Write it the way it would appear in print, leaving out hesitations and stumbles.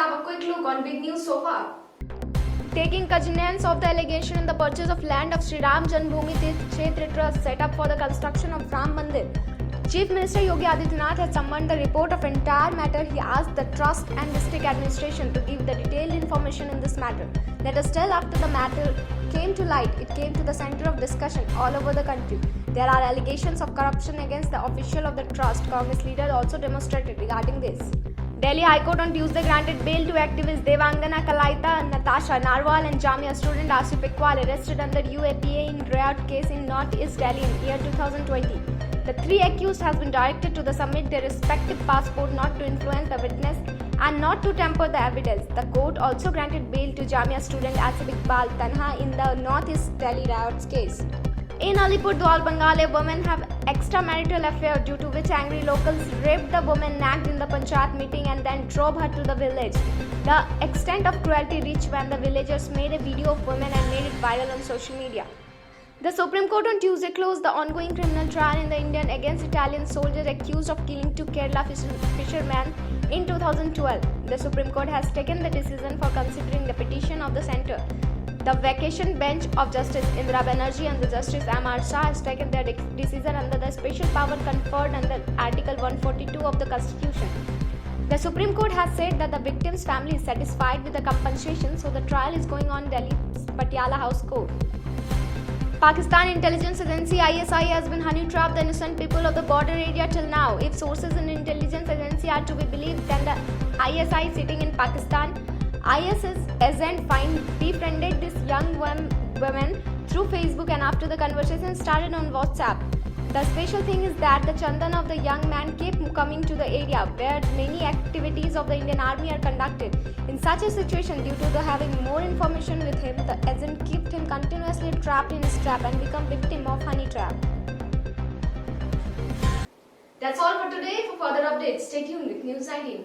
have a quick look on big news so far. Taking cognizance of the allegation in the purchase of land of Sri Ram Janmabhoomi Tirth Kshetra Trust set up for the construction of Ram Mandir, Chief Minister Yogi Adityanath has summoned the report of entire matter. He asked the trust and district administration to give the detailed information in this matter. Let us tell, after the matter came to light, it came to the center of discussion all over the country. There are allegations of corruption against the official of the trust. Congress leaders also demonstrated regarding this. Delhi High Court on Tuesday granted bail to activists Devangana Kalaita, Natasha Narwal and Jamia student Asif Iqbal arrested under UAPA in riot case in North East Delhi in year 2020. The three accused has been directed to submit their respective passport, not to influence the witness and not to tamper the evidence. The court also granted bail to Jamia student Asif Iqbal Tanha in the North East Delhi riots case. In Alipurduar, Bengal, a woman have extramarital affair due to which angry locals raped the woman nagged in the panchayat meeting and then drove her to the village. The extent of cruelty reached when the villagers made a video of women and made it viral on social media. The Supreme Court on Tuesday closed the ongoing criminal trial in the Indian against Italian soldiers accused of killing two Kerala fishermen in 2012. The Supreme Court has taken the decision for considering the petition of the centre. The vacation bench of Justice Indira Banerjee and the Justice M.R. Shah has taken their decision under the special power conferred under Article 142 of the Constitution. The Supreme Court has said that the victim's family is satisfied with the compensation, so the trial is going on Delhi's Patiala House Court. Pakistan Intelligence Agency ISI has been honey-trapped the innocent people of the border area till now. If sources in the intelligence agency are to be believed, then the ISI sitting in Pakistan, ISIS agent befriended this young woman through Facebook, and after the conversation started on WhatsApp. The special thing is that the chandan of the young man kept coming to the area where many activities of the Indian Army are conducted. In such a situation, due to the having more information with him, the agent kept him continuously trapped in his trap and become victim of honey trap. That's all for today. For further updates, stay tuned with News 19.